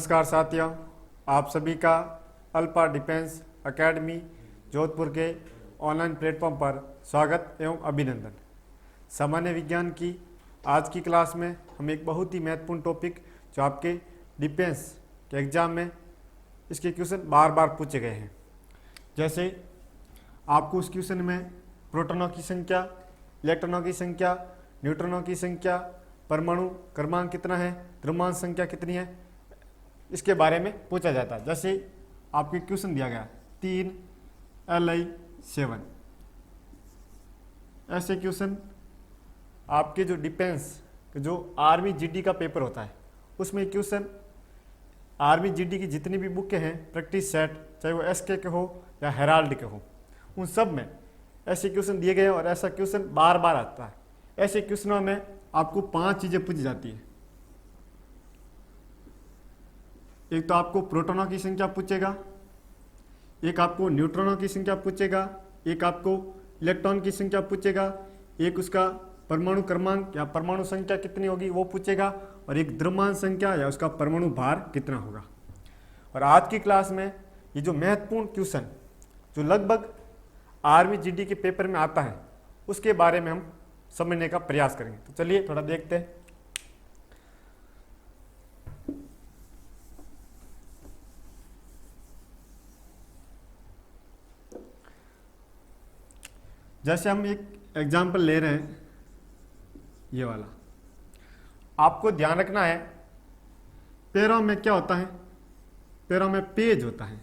नमस्कार साथियों, आप सभी का अल्फा डिफेंस एकेडमी जोधपुर के ऑनलाइन प्लेटफॉर्म पर स्वागत एवं अभिनंदन। सामान्य विज्ञान की आज की क्लास में हम एक बहुत ही महत्वपूर्ण टॉपिक जो आपके डिफेंस के एग्ज़ाम में इसके क्वेश्चन बार बार पूछे गए हैं। जैसे आपको उस क्वेश्चन में प्रोटॉनों की संख्या, इलेक्ट्रॉनों की संख्या, न्यूट्रॉनों की संख्या, परमाणु क्रमांक कितना है, द्रव्यमान संख्या कितनी है, इसके बारे में पूछा जाता है। जैसे आपको क्वेश्चन दिया गया 3 Li7, ऐसे क्वेश्चन आपके जो डिफेंस जो आर्मी जीडी का पेपर होता है उसमें क्वेश्चन आर्मी जीडी की जितनी भी बुकें हैं प्रैक्टिस सेट, चाहे वो एसके के हो या हेराल्ड के हो, उन सब में ऐसे क्वेश्चन दिए गए हैं और ऐसा क्वेश्चन बार बार आता है। ऐसे क्वेश्चनों में आपको 5 चीज़ें पूछी जाती है। एक तो आपको प्रोटॉनों की संख्या पूछेगा, एक आपको न्यूट्रॉनों की संख्या पूछेगा, एक आपको इलेक्ट्रॉन की संख्या पूछेगा, एक उसका परमाणु क्रमांक या परमाणु संख्या कितनी होगी वो पूछेगा, और एक द्रव्यमान संख्या या उसका परमाणु भार कितना होगा। और आज की क्लास में ये जो महत्वपूर्ण क्वेश्चन जो लगभग आर्मी जीडी के पेपर में आता है उसके बारे में हम समझने का प्रयास करेंगे। तो चलिए थोड़ा देखते हैं। जैसे हम एक एग्जाम्पल ले रहे हैं, ये वाला आपको ध्यान रखना है। पैरों में क्या होता है, पैरों में पेज होता है।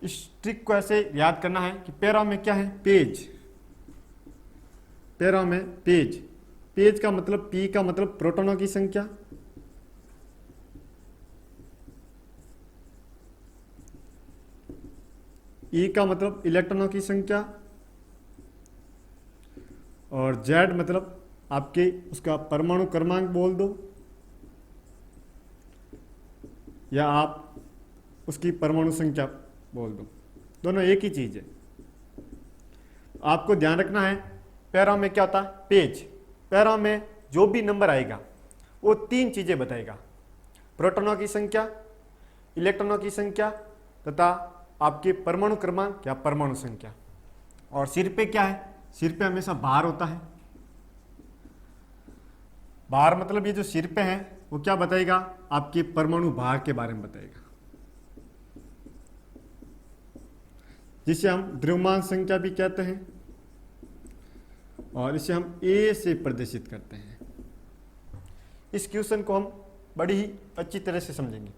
इस ट्रिक को ऐसे याद करना है कि पैरों में क्या है, पेज। पैरों में पेज, पेज का मतलब पी का मतलब प्रोटॉनों की संख्या, ई का मतलब इलेक्ट्रॉनों की संख्या, और जेड मतलब आपके उसका परमाणु क्रमांक बोल दो या आप उसकी परमाणु संख्या बोल दो, दोनों एक ही चीज है। आपको ध्यान रखना है पैरों में क्या होता है, पेज। पैरों में जो भी नंबर आएगा वो 3 चीजें बताएगा, प्रोटॉनों की संख्या, इलेक्ट्रॉनों की संख्या तथा आपके परमाणु क्रमांक या परमाणु संख्या। और सिर पे क्या है, सिर पे हमेशा भार होता है। भार मतलब ये जो सिर पे है वो क्या बताएगा, आपके परमाणु भार के बारे में बताएगा, जिसे हम द्रव्यमान संख्या भी कहते हैं, और इसे हम ए से प्रदर्शित करते हैं। इस क्वेश्चन को हम बड़ी ही अच्छी तरह से समझेंगे।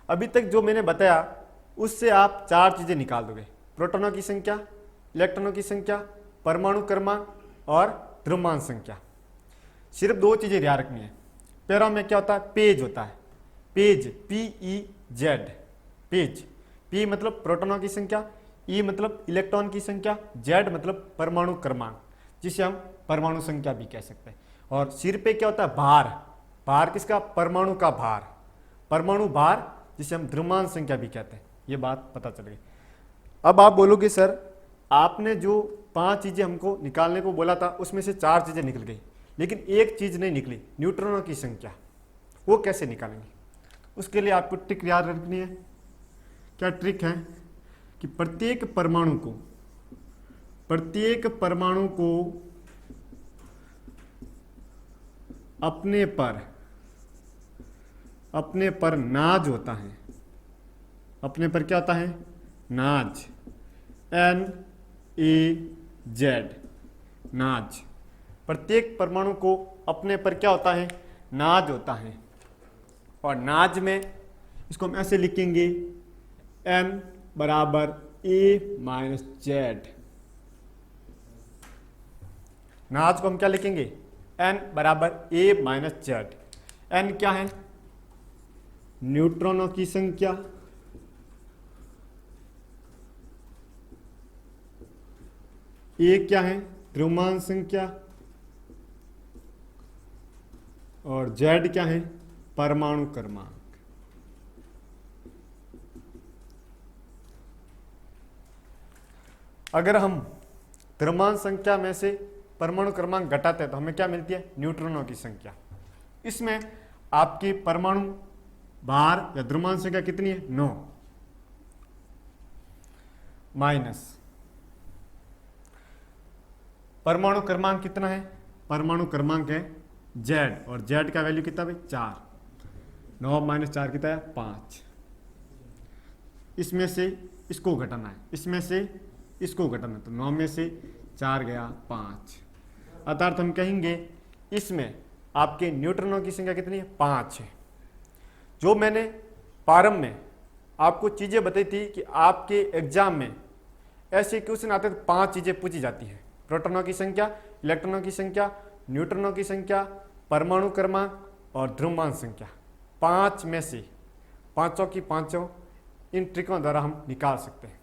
अभी तक जो मैंने बताया उससे आप 4 चीजें निकाल दोगे, प्रोटॉनों की संख्या, इलेक्ट्रॉनों की संख्या, परमाणु क्रमांक और द्रव्यमान संख्या। सिर्फ 2 चीजें ध्यान रखनी है। पैरों में क्या होता है, पेज होता है। Page, PEZ, page. P मतलब प्रोटॉनों की संख्या, E मतलब इलेक्ट्रॉन की संख्या, Z मतलब परमाणु क्रमांक, जिसे हम परमाणु संख्या भी कह सकते हैं। और सिर पे क्या होता है, भार। भार किसका, परमाणु का भार, परमाणु भार, जिसे हम द्रव्यमान संख्या भी कहते हैं। ये बात पता चल गई। अब आप बोलोगे सर आपने जो 5 चीजें हमको निकालने को बोला था उसमें से 4 चीजें निकल गई, लेकिन एक चीज नहीं निकली, न्यूट्रॉनों की संख्या। वो कैसे निकालेंगे, उसके लिए आपको ट्रिक याद रखनी है। क्या ट्रिक है कि प्रत्येक परमाणु को अपने पर नाज होता है। अपने पर क्या होता है, नाज, NAZ, नाज। प्रत्येक परमाणु को अपने पर क्या होता है, नाज होता है। और नाज में इसको हम ऐसे लिखेंगे, N बराबर A-Z। नाज को हम क्या लिखेंगे, N बराबर A-Z। N क्या है, न्यूट्रॉनों की संख्या, A क्या है, द्रव्यमान संख्या, और Z क्या है, परमाणु क्रमांक। अगर हम द्रव्यमान संख्या में से परमाणु क्रमांक घटाते हैं तो हमें क्या मिलती है, न्यूट्रॉनों की संख्या। इसमें आपकी परमाणु भार या द्रव्यमान संख्या कितनी है? 9 माइनस परमाणु क्रमांक कितना है? परमाणु क्रमांक है Z, और Z का वैल्यू कितना भाई? 4। 9 माइनस 4 कितना है? 5। इसमें से इसको घटाना है, इसमें से इसको घटाना है, तो 9 में से 4 गया 5। अर्थात हम कहेंगे इसमें आपके न्यूट्रॉनों की संख्या कितनी है? 5 है। जो मैंने प्रारंभ में आपको चीज़ें बताई थी कि आपके एग्जाम में ऐसे क्वेश्चन आते तो 5 चीज़ें पूछी जाती हैं: प्रोटॉनों की संख्या, इलेक्ट्रॉनों की संख्या, न्यूट्रॉनों की संख्या, परमाणु क्रमांक और द्रव्यमान संख्या। 5 में से पाँचों की पाँचों इन ट्रिकों द्वारा हम निकाल सकते हैं।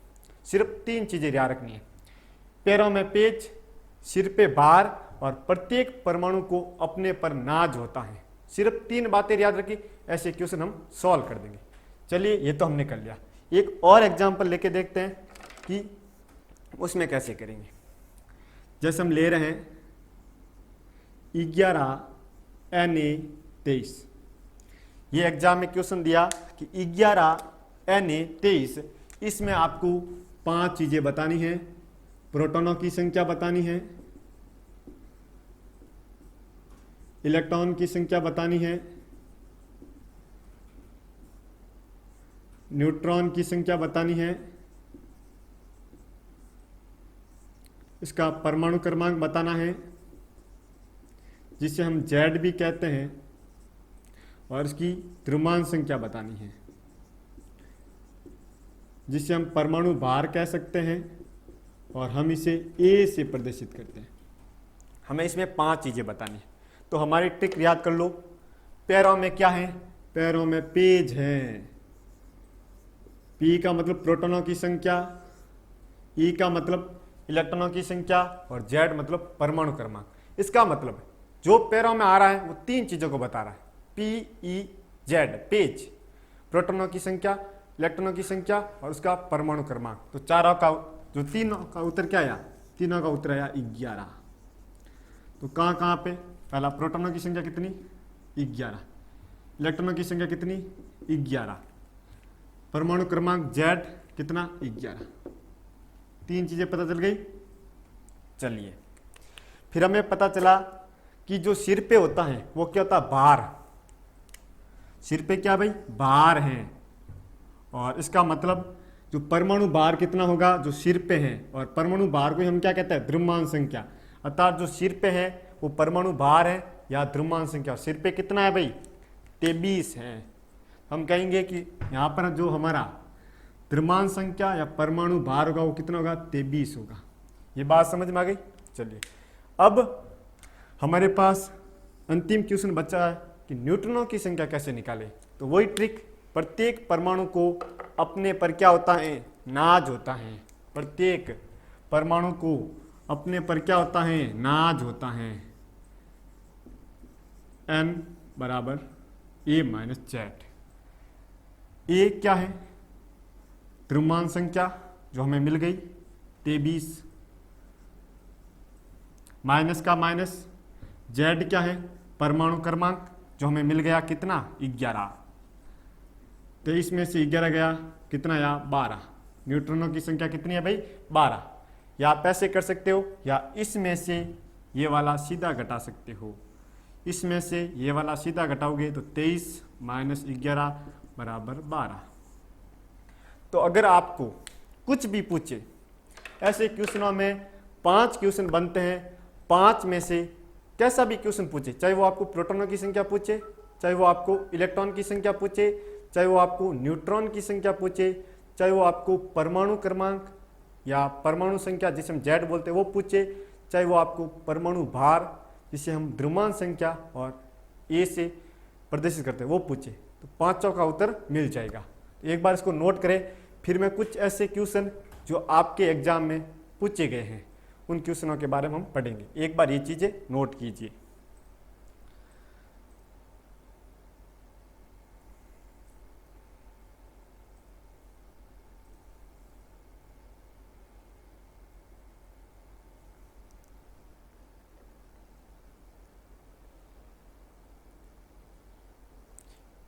सिर्फ 3 चीज़ें याद रखनी है: पैरों में पेच, सिर पे भार और प्रत्येक परमाणु को अपने पर नाज होता है। सिर्फ 3 बातें याद रखी, ऐसे क्वेश्चन हम सॉल्व कर देंगे। चलिए, ये तो हमने कर लिया। एक और एग्जाम्पल लेके देखते हैं कि उसमें कैसे करेंगे। जैसे हम ले रहे हैं 11 Na23। ये एग्जाम में क्वेश्चन दिया कि 11 Na23, इसमें आपको 5 चीज़ें बतानी है। प्रोटॉनों की संख्या बतानी है, इलेक्ट्रॉन की संख्या बतानी है, न्यूट्रॉन की संख्या बतानी है, इसका परमाणु क्रमांक बताना है जिसे हम Z भी कहते हैं, और इसकी द्रव्यमान संख्या बतानी है जिसे हम परमाणु भार कह सकते हैं, और हम इसे A से प्रदर्शित करते हैं। हमें इसमें 5 चीज़ें बतानी है। तो हमारी ट्रिक याद कर लो। पैरों में क्या है? पैरों में पेज है। P का मतलब प्रोटॉनों की संख्या, E का मतलब इलेक्ट्रॉनों की संख्या, और Z मतलब परमाणु क्रमांक। इसका मतलब जो पैरों में आ रहा है वो 3 चीज़ों को बता रहा है: PEZ, पेज, प्रोटॉनों की संख्या, इलेक्ट्रॉनों की संख्या और उसका परमाणु क्रमांक। तो चारों का जो तीनों का उत्तर क्या आया? तीनों का उत्तर आया 11। तो कहाँ कहाँ पे? पहला, प्रोटॉनों की संख्या कितनी? 11। इलेक्ट्रॉनों की संख्या कितनी? 11। परमाणु क्रमांक Z कितना? 11। 3 चीज़ें पता चल गई। चलिए, फिर हमें पता चला कि जो सिर पे होता है वो क्या होता है? भार। सिर पे क्या भाई? भार है। और इसका मतलब जो परमाणु भार कितना होगा जो सिर पे है, और परमाणु भार को हम क्या कहते हैं? द्रव्यमान संख्या। अर्थात जो सिर पे है वो परमाणु भार है या द्रव्यमान संख्या। सिर पे कितना है भाई? 23 है। हम कहेंगे कि यहाँ पर जो हमारा द्रव्यमान संख्या या परमाणु भार होगा वो कितना होगा? 23 होगा। ये बात समझ में आ गई? चलिए, अब हमारे पास अंतिम क्वेश्चन बचा है कि न्यूट्रॉनों की संख्या कैसे निकालें। तो वही ट्रिक, प्रत्येक परमाणु को अपने पर क्या होता है? नाज होता है। प्रत्येक परमाणु को अपने पर क्या होता है? नाज होता है। N बराबर A माइनस Z। A क्या है? द्रव्यमान संख्या जो हमें मिल गई 23, माइनस का माइनस। Z क्या है? परमाणु क्रमांक जो हमें मिल गया कितना? 11। 23 में से 11 गया, कितना आया? 12। न्यूट्रॉनों की संख्या कितनी है भाई? 12। या आप ऐसे कर सकते हो, या इसमें से ये वाला सीधा घटा सकते हो। इसमें से ये वाला सीधा घटाओगे तो 23 माइनस 11 बराबर 12। तो अगर आपको कुछ भी पूछे, ऐसे क्वेश्चनों में 5 क्वेश्चन बनते हैं, 5 में से कैसा भी क्वेश्चन पूछे, चाहे वो आपको प्रोटॉनों की संख्या पूछे, चाहे वो आपको इलेक्ट्रॉन की संख्या पूछे, चाहे वो आपको न्यूट्रॉन की संख्या पूछे, चाहे वो आपको परमाणु क्रमांक या परमाणु संख्या जिसे हम Z बोलते हैं वो पूछे, चाहे वो आपको परमाणु भार जिसे हम द्रव्यमान संख्या और A से प्रदर्शित करते हैं वो पूछे, तो 5 का उत्तर मिल जाएगा। एक बार इसको नोट करें। फिर मैं कुछ ऐसे क्वेश्चन जो आपके एग्जाम में पूछे गए हैं उन क्वेश्चनों के बारे में हम पढ़ेंगे। एक बार ये चीज़ें नोट कीजिए।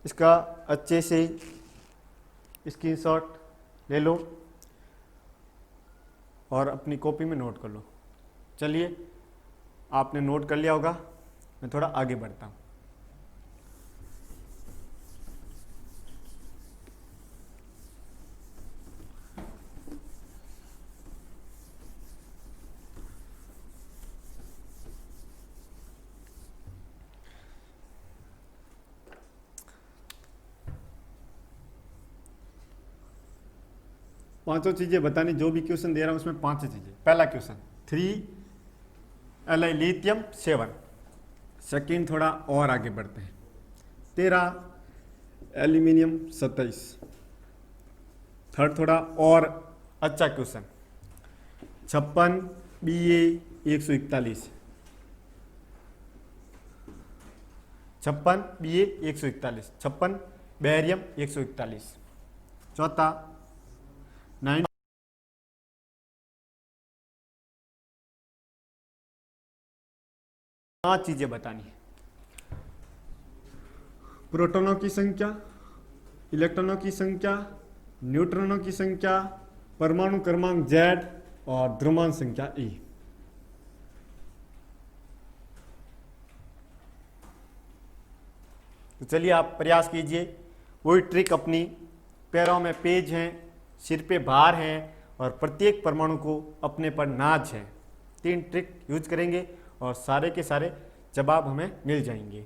इसका अच्छे से स्क्रीनशॉट ले लो और अपनी कॉपी में नोट कर लो। चलिए, आपने नोट कर लिया होगा, मैं थोड़ा आगे बढ़ता हूँ। पांचों चीजें बतानी, जो भी क्वेश्चन दे रहा हूं उसमें पांचों चीजें। पहला क्वेश्चन 3 Li लिथियम 7। सेकेंड थोड़ा और आगे बढ़ते हैं, 13 एल्यूमिनियम 27। थर्ड थोड़ा और अच्छा क्वेश्चन 56 Ba 141। 56 Ba 141, 56 barium 141। चौथा 9 पांच चीजें बतानी है, प्रोटॉनों की संख्या, इलेक्ट्रॉनों की संख्या, न्यूट्रॉनों की संख्या, परमाणु क्रमांक Z और द्रव्यमान संख्या E। तो चलिए आप प्रयास कीजिए, वही ट्रिक अपनी, पैरों में पेज हैं, सिर पे भार हैं और प्रत्येक परमाणु को अपने पर नाज है। 3 ट्रिक यूज करेंगे और सारे के सारे जवाब हमें मिल जाएंगे।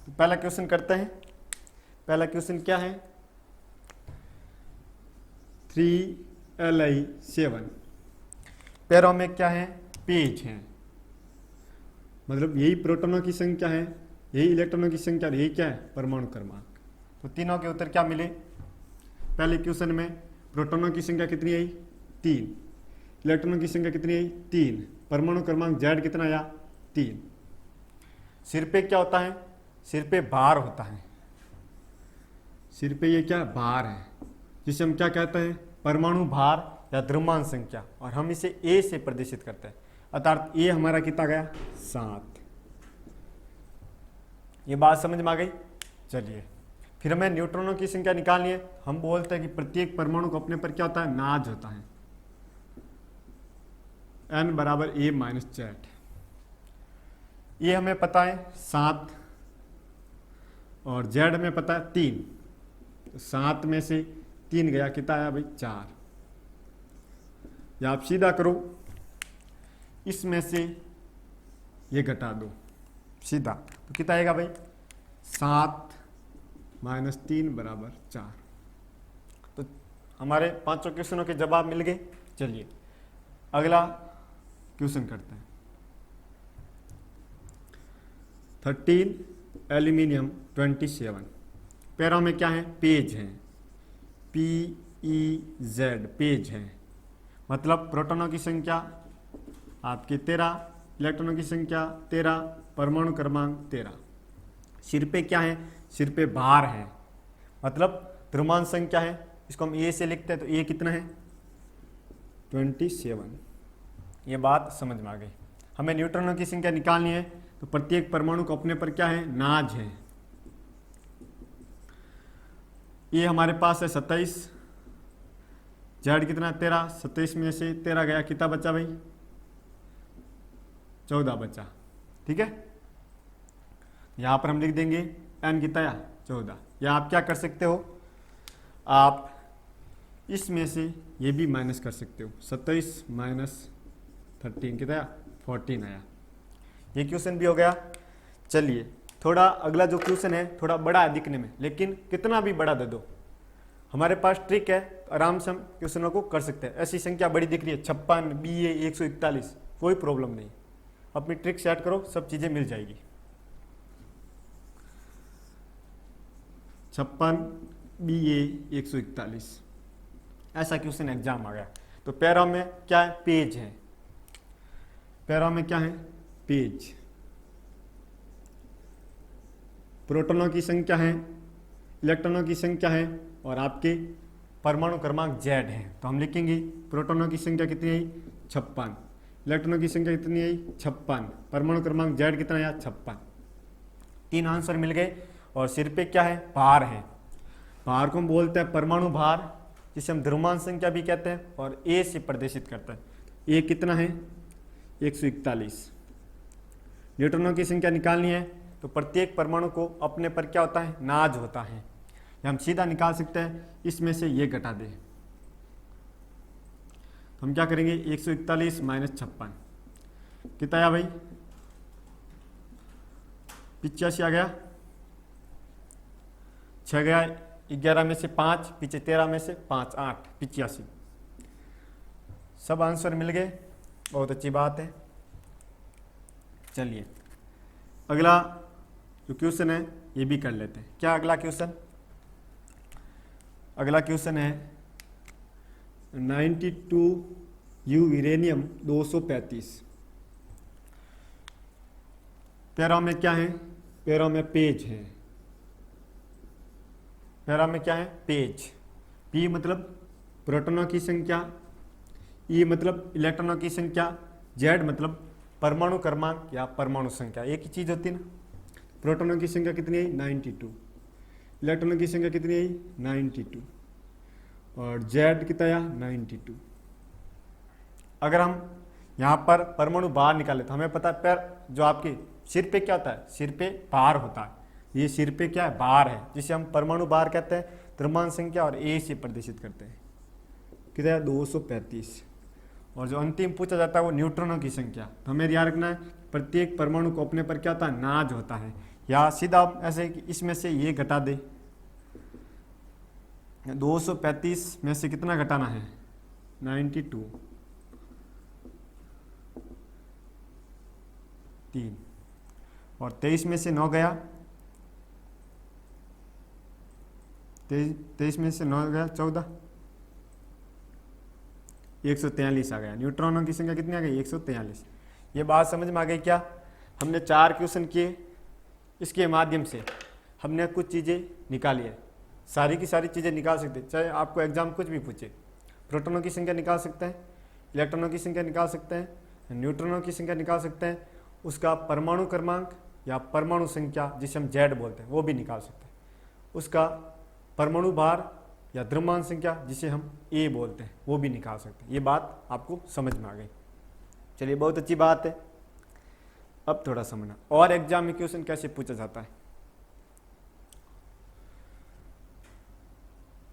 तो पहला क्वेश्चन करते हैं। पहला क्वेश्चन क्या है, 3 Li 7। पैरों में क्या है, पेज हैं, मतलब यही प्रोटॉनों की संख्या है, यही इलेक्ट्रॉनों की संख्या, यही क्या है, परमाणु क्रमांक। तो तीनों के उत्तर क्या मिले। पहले क्वेश्चन में प्रोटॉनों की संख्या कितनी आई, 3। इलेक्ट्रॉनों की संख्या कितनी आई, 3। परमाणु क्रमांक Z कितना आया, 3। सिर पे क्या होता है, सिर पे भार होता है, सिर पे ये क्या भार है, जिसे हम क्या कहते हैं, परमाणु भार या द्रव्यमान संख्या, और हम इसे A से प्रदर्शित करते हैं। अर्थात A हमारा कितना गया, 7। ये बात समझ में आ गई। चलिए, फिर हमें न्यूट्रॉनों की संख्या निकालनी है। हम बोलते हैं कि प्रत्येक परमाणु को अपने पर क्या होता है, नाज होता है। N बराबर A माइनस Z। ये हमें पता है 7 और Z हमें पता है 3। तो 7 में से 3 गया, कितना आया भाई, 4। या आप सीधा करो, इसमें से ये घटा दो सीधा, तो कितना आएगा भाई, 7 माइनस 3 बराबर 4। तो हमारे पांचों क्वेश्चनों के जवाब मिल गए। चलिए अगला क्वेश्चन करते हैं। 13 एल्यूमिनियम 27। पैरों में क्या है, पेज हैं, PeZ, पेज हैं, मतलब प्रोटॉनों की संख्या आपके 13, इलेक्ट्रॉनों की संख्या 13, परमाणु क्रमांक 13। सिर पे क्या है, सिर पे भार है, मतलब द्रव्यमान संख्या है, इसको हम A से लिखते हैं, तो A कितना है, 27। ये बात समझ में आ गई। हमें न्यूट्रॉनों की संख्या निकालनी है, तो प्रत्येक परमाणु को अपने पर क्या है, नाज है। ये हमारे पास है 27, Z कितना, 13। 27 में से 13 गया, कितना बचा भाई, 14 बचा। ठीक है, यहां पर हम लिख देंगे N कितना आया, 14। या आप क्या कर सकते हो, आप इसमें से ये भी माइनस कर सकते हो, 27 माइनस 13 कितना आया, 14 आया। ये क्वेश्चन भी हो गया। चलिए थोड़ा अगला जो क्वेश्चन है थोड़ा बड़ा है दिखने में, लेकिन कितना भी बड़ा दे दो, हमारे पास ट्रिक है, आराम से हम क्वेश्चनों को कर सकते हैं। ऐसी संख्या बड़ी दिख रही है 56, Ba 141, कोई प्रॉब्लम नहीं, अपनी ट्रिक सेट करो, सब चीजें मिल जाएगी। 56 Ba 141, ऐसा क्वेश्चन एग्जाम आ गया। तो पैरा में क्या है, पेज है, पैरा में क्या है, पेज। प्रोटॉनों की संख्या है, इलेक्ट्रॉनों की संख्या है, और आपके परमाणु क्रमांक Z है। तो हम लिखेंगे प्रोटॉनों की संख्या कितनी है, 56, इलेक्ट्रॉनों की संख्या कितनी आई 56, परमाणु क्रमांक Z कितना आया 56। 3 आंसर मिल गए। और सिर पे क्या है, भार है। भार को हम बोलते हैं परमाणु भार, जिसे हम द्रव्यमान संख्या भी कहते हैं, और A से प्रदर्शित करता है। A कितना है 141। न्यूट्रॉनों की संख्या निकालनी है तो प्रत्येक परमाणु को अपने पर क्या होता है, नाज होता है। हम सीधा निकाल सकते हैं, इसमें से ये घटा दे तो हम क्या करेंगे 141 माइनस 56 कितना आया भाई 85 आ गया। 6 गया 11 में से 5, पीछे 13 में से 5 8, 85। सब आंसर मिल गए, बहुत अच्छी बात है। चलिए अगला जो क्वेश्चन है ये भी कर लेते हैं। क्या अगला क्वेश्चन? अगला क्वेश्चन है 92 यू यूरेनियम 235। पैरा में क्या है, पैरा में पेज है। पैरा में क्या है, पेज। पी मतलब प्रोटॉनों की संख्या, ई मतलब इलेक्ट्रॉनों की संख्या, जेड मतलब परमाणु क्रमांक या परमाणु संख्या। एक ही चीज होती है ना। प्रोटॉनों की संख्या कितनी आई 92, इलेक्ट्रॉनों की संख्या कितनी आई 92, और जेड कितना आया 92। अगर हम यहाँ पर परमाणु भार निकाले तो हमें पता है पैर जो आपके सिर पे क्या होता है, सिर पे भार होता है। ये सिर पे क्या है, भार है, जिसे हम परमाणु भार कहते हैं। द्रव्यमान संख्या और ए से प्रदर्शित करते हैं। कितना है 235। और जो अंतिम पूछा जाता है वो न्यूट्रॉनों की संख्या। तो हमें याद रखना है प्रत्येक परमाणु को अपने पर क्या होता है, नाज होता है। या सीधा ऐसे कि इसमें से ये घटा दे, 235 में से कितना घटाना है 92, 3, और 23 में से 9 गया, 23 में से 9 गया 14, 143 आ गया। न्यूट्रॉनों की संख्या कितनी आ गई 143। ये बात समझ में आ गई क्या? हमने 4 क्वेश्चन किए, इसके माध्यम से हमने कुछ चीज़ें निकाली है। सारी की सारी चीज़ें निकाल सकते हैं, चाहे आपको एग्जाम कुछ भी पूछे। प्रोटॉनों की संख्या निकाल सकते हैं, इलेक्ट्रॉनों की संख्या निकाल सकते हैं, न्यूट्रॉनों की संख्या निकाल सकते हैं, उसका परमाणु क्रमांक या परमाणु संख्या जिसे हम जेड बोलते हैं वो भी निकाल सकते हैं, उसका परमाणु भार या द्रव्यमान संख्या जिसे हम ए बोलते हैं वो भी निकाल सकते हैं। ये बात आपको समझ में आ गई। चलिए बहुत अच्छी बात है। अब थोड़ा समझना और एग्जाम में क्वेश्चन कैसे पूछा जाता है।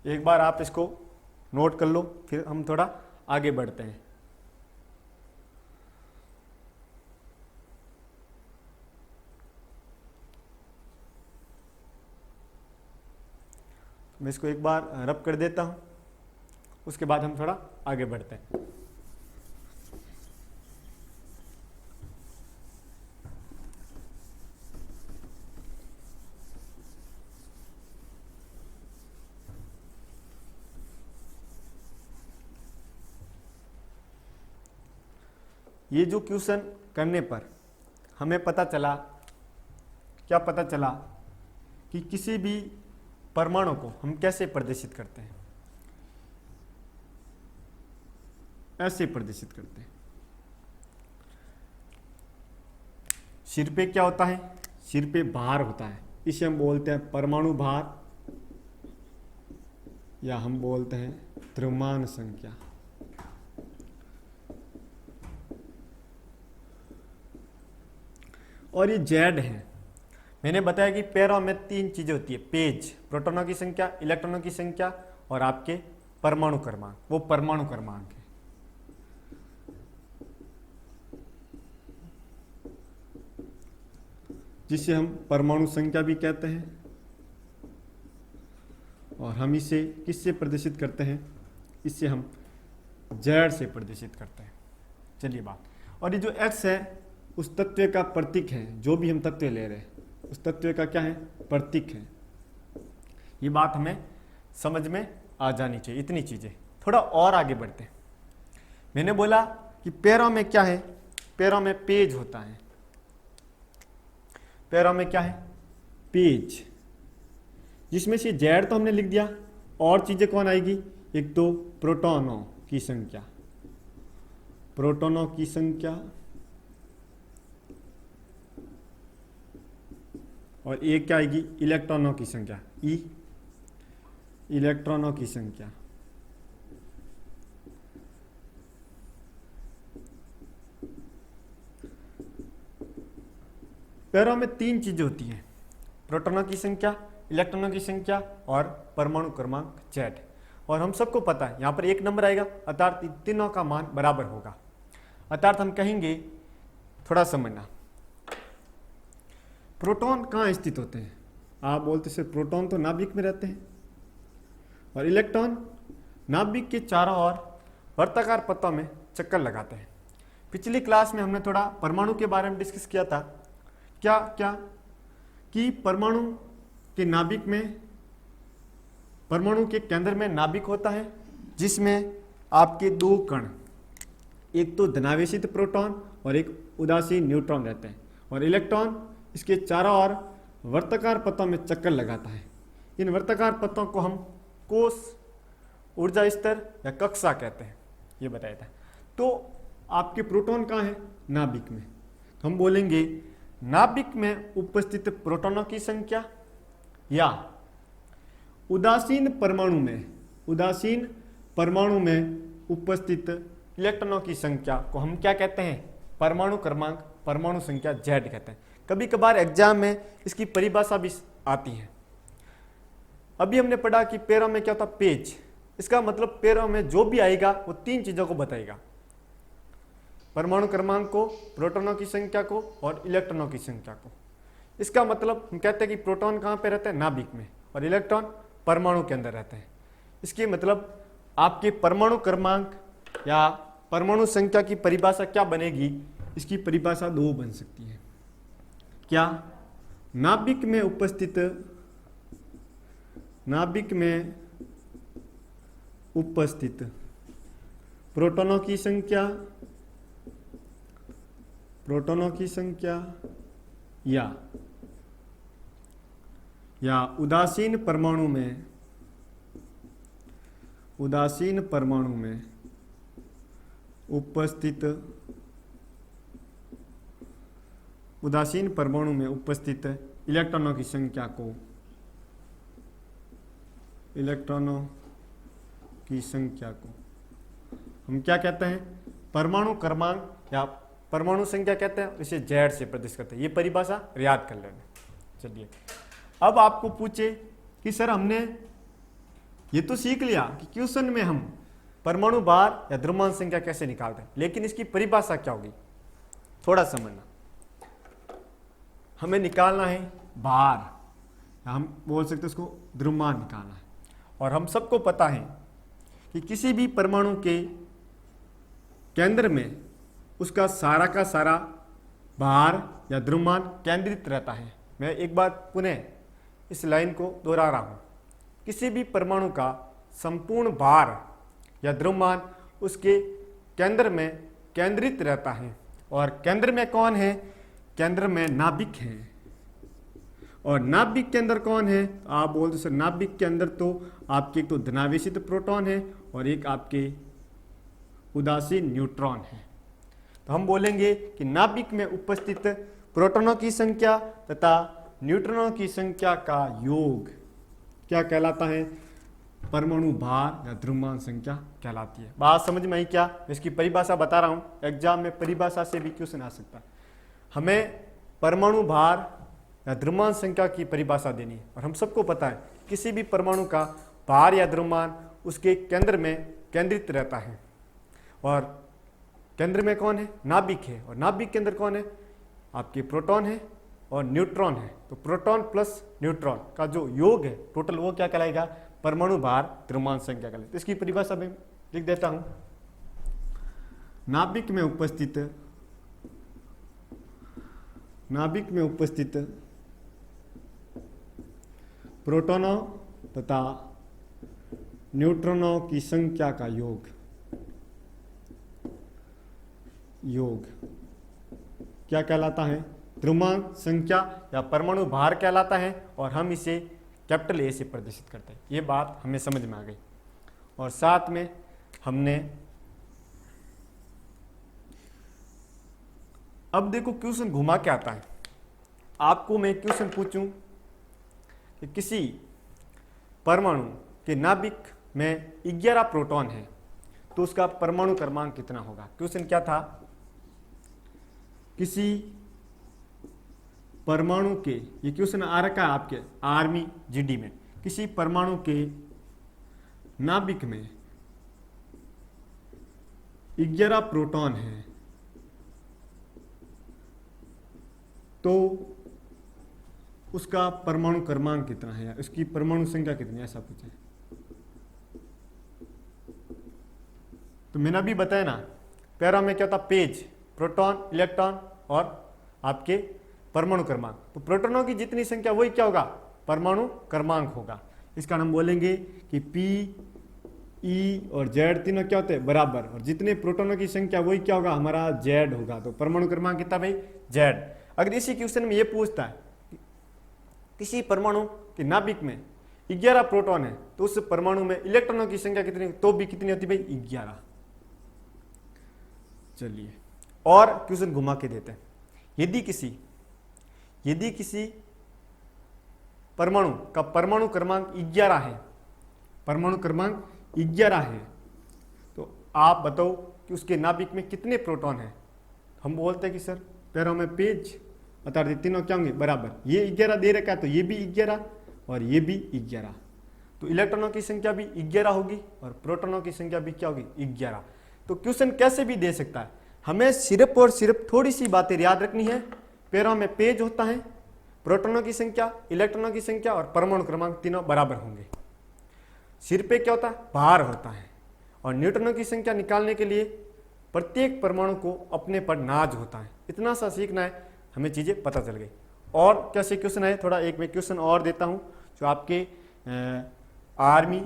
एक बार आप इसको नोट कर लो, फिर हम थोड़ा आगे बढ़ते हैं। मैं इसको एक बार रब कर देता हूं, उसके बाद हम थोड़ा आगे बढ़ते हैं। ये जो क्वेश्चन करने पर हमें पता चला, क्या पता चला कि किसी भी परमाणु को हम कैसे प्रदर्शित करते हैं, ऐसे प्रदर्शित करते हैं। सिर पे क्या होता है, सिर पे भार होता है, इसे हम बोलते हैं परमाणु भार या हम बोलते हैं द्रव्यमान संख्या। और ये जेड है। मैंने बताया कि पैरा में 3 चीजें होती है, पेज, प्रोटॉनों की संख्या, इलेक्ट्रॉनों की संख्या और आपके परमाणु क्रमांक। वो परमाणु क्रमांक है। जिसे हम परमाणु संख्या भी कहते हैं, और हम इसे किससे प्रदर्शित करते हैं, इससे हम जेड से प्रदर्शित करते हैं। चलिए बात, और ये जो एक्स है उस तत्व का प्रतीक है। जो भी हम तत्व ले रहे हैं उस तत्व का क्या है, प्रतीक है। ये बात हमें समझ में आ जानी चाहिए, इतनी चीजें। थोड़ा और आगे बढ़ते हैं। मैंने बोला कि पैरों में क्या है, पैरों में पेज होता है। पैरों में क्या है, पेज, जिसमें से जेड तो हमने लिख दिया, और चीजें कौन आएगी, एक तो प्रोटॉनों की संख्या, प्रोटॉनों की संख्या और ये क्या आएगी, इलेक्ट्रॉनों की संख्या, ई, इलेक्ट्रॉनों की संख्या। पैरों में तीन चीजें होती हैं, प्रोटॉनों की संख्या, इलेक्ट्रॉनों की संख्या और परमाणु क्रमांक Z। और हम सबको पता है यहाँ पर एक नंबर आएगा, अर्थात तीनों का मान बराबर होगा। अर्थात हम कहेंगे, थोड़ा समझना, प्रोटॉन कहाँ स्थित होते हैं? आप बोलते से प्रोटॉन तो नाभिक में रहते हैं और इलेक्ट्रॉन नाभिक के चारों ओर वर्ताकार पथों में चक्कर लगाते हैं। पिछली क्लास में हमने थोड़ा परमाणु के बारे में डिस्कस किया था। क्या क्या कि परमाणु के नाभिक में, परमाणु के केंद्र में नाभिक होता है जिसमें आपके दो कण, एक तो धनावेशित प्रोटॉन और एक उदासीन न्यूट्रॉन रहते हैं, और इलेक्ट्रॉन इसके चारों ओर वर्ताकार पथों में चक्कर लगाता है। इन वर्ताकार पथों को हम कोश, ऊर्जा स्तर या कक्षा कहते हैं, ये बताया था। तो आपके प्रोटॉन कहाँ है? नाभिक में। तो हम बोलेंगे नाभिक में उपस्थित प्रोटॉनों की संख्या या उदासीन परमाणु में उपस्थित इलेक्ट्रॉनों की संख्या को हम क्या कहते हैं? परमाणु क्रमांक, परमाणु संख्या Z कहते हैं। कभी कभार एग्जाम में इसकी परिभाषा भी आती है। अभी हमने पढ़ा कि पैरों में क्या होता? पेज। इसका मतलब पैरों में जो भी आएगा वो तीन चीजों को बताएगा, परमाणु क्रमांक को, प्रोटॉनों की संख्या को और इलेक्ट्रॉनों की संख्या को। इसका मतलब हम कहते हैं कि प्रोटॉन कहाँ पे रहते हैं? नाभिक में, और इलेक्ट्रॉन परमाणु के अंदर रहते हैं। इसके मतलब आपके परमाणु क्रमांक या परमाणु संख्या की परिभाषा क्या बनेगी? इसकी परिभाषा दो बन सकती है। क्या? नाभिक में उपस्थित प्रोटॉनों की संख्या या उदासीन परमाणु में उपस्थित इलेक्ट्रॉनों की संख्या को हम क्या कहते हैं? परमाणु क्रमांक या परमाणु संख्या कहते हैं। इसे Z से प्रदर्शित करते हैं। ये परिभाषा याद कर लेना। चलिए, अब आपको पूछे कि सर हमने ये तो सीख लिया कि क्वेश्चन में हम परमाणु भार या द्रव्यमान संख्या कैसे निकालते हैं, लेकिन इसकी परिभाषा क्या होगी? थोड़ा समझना। हमें निकालना है भार, या हम बोल सकते हैं उसको द्रव्यमान निकालना है। और हम सबको पता है कि किसी भी परमाणु के केंद्र में उसका सारा का सारा भार या द्रव्यमान केंद्रित रहता है। मैं एक बार पुनः इस लाइन को दोहरा रहा हूँ। किसी भी परमाणु का संपूर्ण भार या द्रव्यमान उसके केंद्र में केंद्रित रहता है। और केंद्र में कौन है? केंद्र में नाभिक है। और नाभिक के अंदर कौन है? आप बोलते सर नाभिक के अंदर तो आपके एक तो धनावेशित प्रोटॉन है और एक आपके उदासीन न्यूट्रॉन है। तो हम बोलेंगे कि नाभिक में उपस्थित प्रोटॉनों की संख्या तथा न्यूट्रॉनों की संख्या का योग क्या कहलाता है? परमाणु भार या द्रव्यमान संख्या कहलाती है। बात समझ में आई क्या? मैं इसकी परिभाषा बता रहा हूँ, एग्जाम में परिभाषा से भी क्वेश्चन आ सकता है। हमें परमाणु भार या द्रव्यमान संख्या की परिभाषा देनी है। और हम सबको पता है किसी भी परमाणु का भार या द्रव्यमान उसके केंद्र में केंद्रित रहता है। और केंद्र में कौन है? नाभिक है। और नाभिक के अंदर कौन है? आपके प्रोटॉन है और न्यूट्रॉन है। तो प्रोटॉन प्लस न्यूट्रॉन का जो योग है टोटल, वो क्या कहलाएगा? परमाणु भार द्रव्यमान संख्या कहलाएगा। तो इसकी परिभाषा मैं लिख देता हूं। नाभिक में उपस्थित प्रोटॉनों तथा न्यूट्रॉनों की संख्या का योग क्या कहलाता है? द्रव्यमान संख्या या परमाणु भार कहलाता है। और हम इसे कैपिटल A से प्रदर्शित करते हैं। ये बात हमें समझ में आ गई। और साथ में हमने अब देखो क्वेश्चन घुमा के आता है। आपको मैं क्वेश्चन पूछूं कि किसी परमाणु के नाभिक में 11 प्रोटॉन है तो उसका परमाणु क्रमांक कितना होगा। क्वेश्चन क्या था, किसी परमाणु के, ये क्वेश्चन आ रखा है आपके आर्मी जीडी में, किसी परमाणु के नाभिक में 11 प्रोटॉन है तो उसका परमाणु क्रमांक कितना है, उसकी परमाणु संख्या कितनी है, ऐसा पूछे। तो मैंने भी बताया ना, पैरा में क्या था, पेज, प्रोटॉन, इलेक्ट्रॉन और आपके परमाणु क्रमांक। तो प्रोटॉनों की जितनी संख्या वही क्या होगा, परमाणु क्रमांक होगा। इसका हम बोलेंगे कि पी, ई और जेड तीनों क्या होते हैं, बराबर, और जितने प्रोटॉनों की संख्या वही क्या होगा, हमारा जेड होगा। तो परमाणु क्रमांक कितना भाई, जेड। अगर इसी क्वेश्चन में ये पूछता है किसी परमाणु के नाभिक में 11 प्रोटॉन है तो उस परमाणु में इलेक्ट्रॉनों की संख्या कितनी, तो भी कितनी होती भाई, 11। चलिए और क्वेश्चन घुमा के देते हैं। यदि किसी परमाणु का परमाणु क्रमांक 11 है, परमाणु क्रमांक 11 है, तो आप बताओ कि उसके नाभिक में कितने प्रोटॉन है। हम बोलते हैं कि सर पैरों में पेज अर्थात तीनों क्या होंगे, बराबर। ये 11 दे रखा है तो ये भी 11 और ये भी 11, तो इलेक्ट्रॉनों की संख्या भी 11 होगी और प्रोटॉनों की संख्या भी क्या होगी, 11। तो क्वेश्चन कैसे भी दे सकता है, हमें सिर्फ और सिर्फ थोड़ी सी बातें याद रखनी है। पैरों में पेज होता है, प्रोटॉनों की संख्या, इलेक्ट्रॉनों की संख्या और परमाणु क्रमांक तीनों बराबर होंगे। सिर पे क्या होता है, भार होता है, और न्यूट्रॉनों की संख्या निकालने के लिए प्रत्येक परमाणु को अपने पर नाज होता है। इतना सा सीखना है, हमें चीजें पता चल गई। और कैसे क्वेश्चन है, थोड़ा एक मैं क्वेश्चन और देता हूं जो आपके आर्मी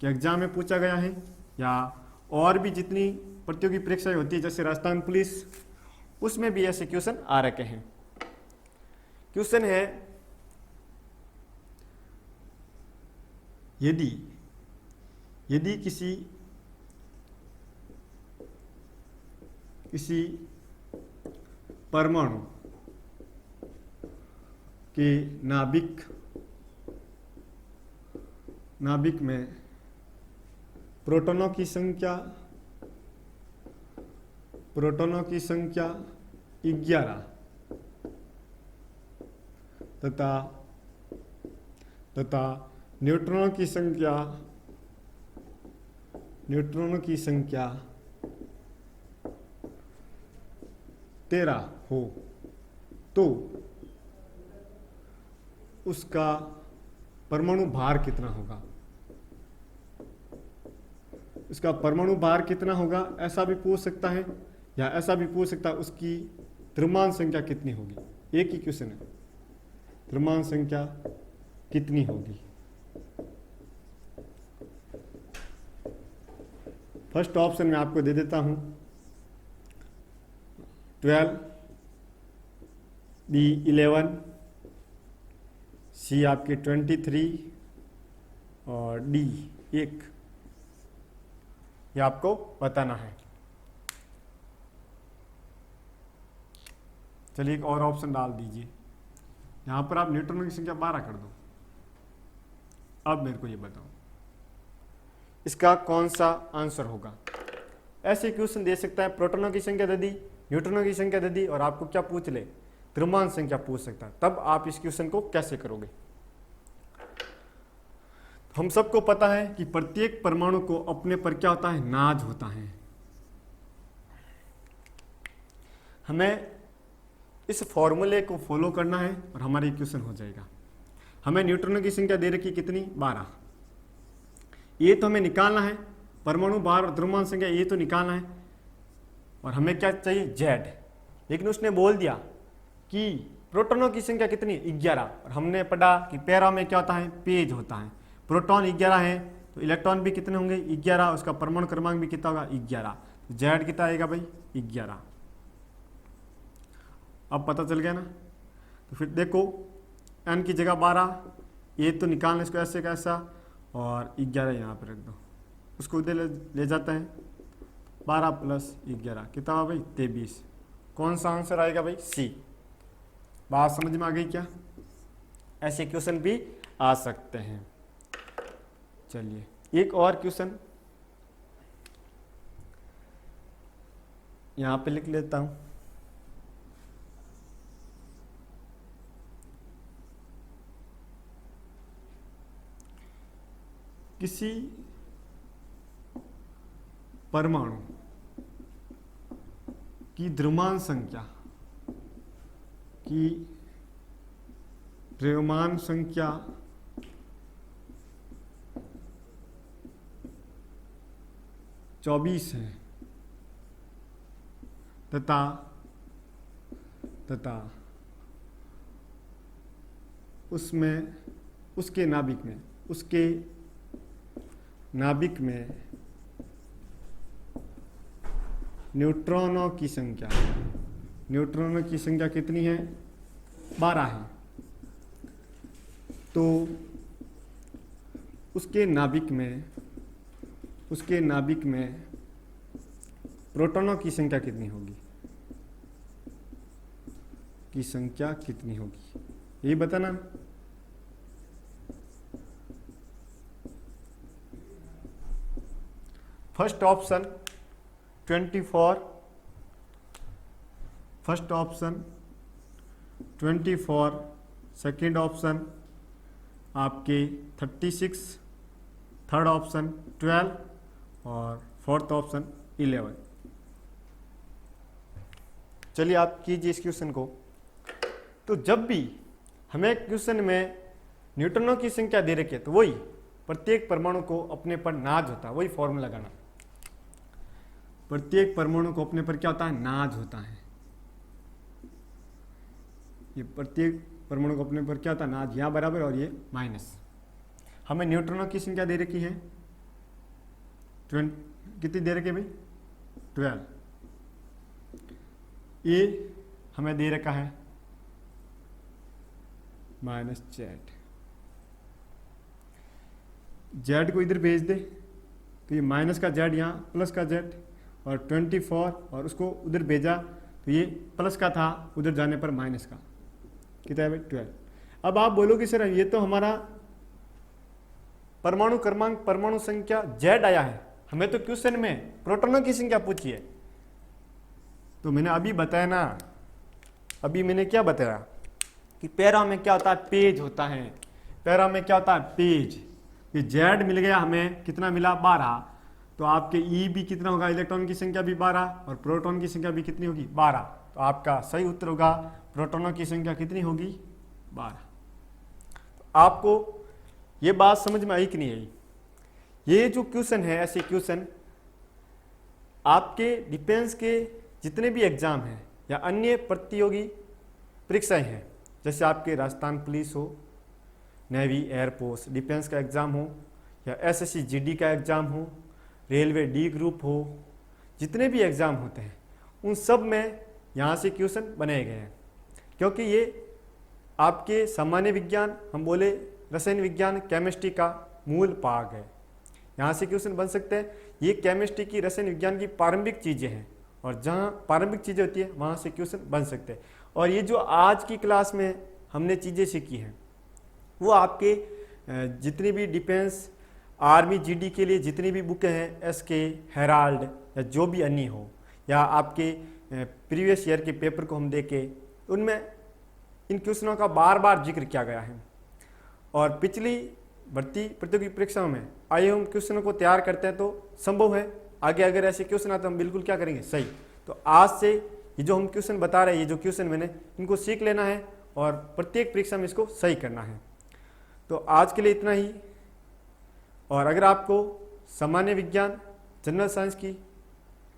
के एग्जाम में पूछा गया है, या और भी जितनी प्रतियोगी परीक्षाएं होती है जैसे राजस्थान पुलिस, उसमें भी ऐसे क्वेश्चन आ रखे हैं। क्वेश्चन है, यदि किसी परमाणु के नाभिक में प्रोटॉनों की संख्या 11 तथा न्यूट्रॉनों की संख्या 13 हो तो उसका परमाणु भार कितना होगा। इसका परमाणु भार कितना होगा ऐसा भी पूछ सकता है, या ऐसा भी पूछ सकता है उसकी द्रव्यमान संख्या कितनी होगी। एक ही क्वेश्चन है, द्रव्यमान संख्या कितनी होगी। फर्स्ट ऑप्शन में आपको दे देता हूं 12, बी 11, सी आपके 23 और डी 1, ये आपको बताना है। चलिए एक और ऑप्शन डाल दीजिए, यहां पर आप न्यूट्रॉनों की संख्या 12 कर दो। अब मेरे को ये बताओ इसका कौन सा आंसर होगा। ऐसे क्वेश्चन दे सकता है, प्रोटॉनों की संख्या दे दी, न्यूट्रॉनों की संख्या दे दी, और आपको क्या पूछ ले, द्रव्यमान संख्या पूछ सकता है। तब आप इस क्वेश्चन को कैसे करोगे। हम सबको पता है कि प्रत्येक परमाणु को अपने पर क्या होता है, नाज होता है। हमें इस फॉर्मूले को फॉलो करना है और हमारा इक्वेशन हो जाएगा। हमें न्यूट्रॉनों की संख्या दे रखी कितनी, 12। ये तो हमें निकालना है, परमाणु भार और द्रव्यमान संख्या ये तो निकालना है, और हमें क्या चाहिए, जेड। लेकिन उसने बोल दिया कि प्रोटॉनों की संख्या कितनी, 11, और हमने पढ़ा कि पैरा में क्या होता है, पेज होता है। प्रोटॉन 11 है तो इलेक्ट्रॉन भी कितने होंगे, 11, उसका परमाणु क्रमांक भी कितना होगा, 11। तो जेड कितना आएगा भाई, 11। अब पता चल गया ना। तो फिर देखो n की जगह 12, ये तो निकालना इसको ऐसे का ऐसा, और 11 यहाँ पर रख दो, उसको उधर ले जाता है। 12 + 11 कितना हुआ भाई, 23। कौन सा आंसर आएगा भाई? सी। बात समझ में आ गई क्या? ऐसे क्वेश्चन भी आ सकते हैं। चलिए एक और क्वेश्चन यहां पे लिख लेता हूं। किसी परमाणु की द्रव्यमान संख्या की 24 है तथा उसमें उसके नाभिक में न्यूट्रॉनों की संख्या कितनी है? 12 है। तो उसके नाभिक में प्रोटॉनों की संख्या कितनी होगी? यही बताना। फर्स्ट ऑप्शन 24, सेकेंड ऑप्शन आपके 36, थर्ड ऑप्शन 12 और फोर्थ ऑप्शन 11। चलिए आप कीजिए इस क्वेश्चन को। तो जब भी हमें क्वेश्चन में न्यूट्रॉनों की संख्या दे रखी है तो वही प्रत्येक परमाणु को अपने पर नाज होता है, वही फॉर्मूला लगाना। प्रत्येक परमाणु को अपने पर क्या होता है? नाज होता है। ये प्रत्येक परमाणु को अपने पर क्या होता है? नाज। यहां बराबर और ये माइनस। हमें न्यूट्रॉनों की संख्या दे रखी है कितनी दे रखी है भाई? 12। ये हमें दे रखा है -z। z को इधर भेज दे तो ये माइनस का z यहाँ प्लस का z, और 24 और उसको उधर भेजा तो ये प्लस का था, उधर जाने पर माइनस का। कितना है भाई? 12। अब आप बोलोगे सर ये तो हमारा परमाणु क्रमांक परमाणु संख्या z आया है, हमें तो क्वेश्चन में प्रोटॉनों की संख्या पूछी है। तो मैंने अभी बताया ना, अभी मैंने क्या बताया कि पैरा में क्या होता है? पेज होता है। पैरा में क्या होता है? पेज। ये z मिल गया हमें, कितना मिला? 12। तो आपके E भी कितना होगा? इलेक्ट्रॉन की संख्या भी 12 और प्रोटॉन की संख्या भी कितनी होगी? 12। तो आपका सही उत्तर होगा प्रोटॉनों की संख्या कितनी होगी? 12। तो आपको ये बात समझ में आई कि नहीं आई? ये जो क्वेश्चन है, ऐसे क्वेश्चन आपके डिफेंस के जितने भी एग्जाम हैं या अन्य प्रतियोगी परीक्षाएं हैं, जैसे आपके राजस्थान पुलिस हो, नेवी, एयरफोर्स, डिफेंस का एग्ज़ाम हो, या SSC GD का एग्ज़ाम हो, रेलवे D ग्रुप हो, जितने भी एग्ज़ाम होते हैं उन सब में यहाँ से क्वेश्चन बनाए गए हैं। क्योंकि ये आपके सामान्य विज्ञान, हम बोले रसायन विज्ञान, केमिस्ट्री का मूल भाग है। यहाँ से क्वेश्चन बन सकते हैं। ये केमिस्ट्री की, रसायन विज्ञान की प्रारंभिक चीज़ें हैं, और जहाँ प्रारंभिक चीज़ें होती है वहाँ से क्वेश्चन बन सकते हैं। और ये जो आज की क्लास में हमने चीज़ें सीखी हैं वो आपके जितनी भी डिफेंस, आर्मी, GD के लिए जितनी भी बुकें हैं, SK, हेराल्ड या जो भी अन्य हो, या आपके प्रीवियस ईयर के पेपर को हम देखें, उनमें इन क्वेश्चनों का बार बार जिक्र किया गया है। और पिछली भर्ती प्रतियोगी परीक्षाओं में आए हम क्वेश्चनों को तैयार करते हैं तो संभव है आगे अगर ऐसे क्वेश्चन आते हैं हम बिल्कुल क्या करेंगे? सही। तो आज से ये जो हम क्वेश्चन बता रहे हैं, ये जो क्वेश्चन मैंने, इनको सीख लेना है और प्रत्येक परीक्षा में इसको सही करना है। तो आज के लिए इतना ही। और अगर आपको सामान्य विज्ञान, जनरल साइंस की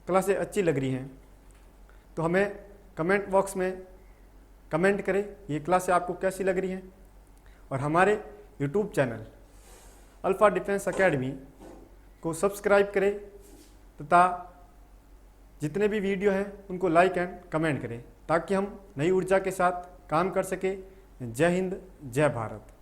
क्लासें अच्छी लग रही हैं तो हमें कमेंट बॉक्स में कमेंट करें ये क्लासें आपको कैसी लग रही हैं, और हमारे YouTube channel alpha defence academy को सब्सक्राइब करें तथा जितने भी वीडियो हैं उनको लाइक एंड कमेंट करें ताकि हम नई ऊर्जा के साथ काम कर सकें। जय हिंद, जय भारत।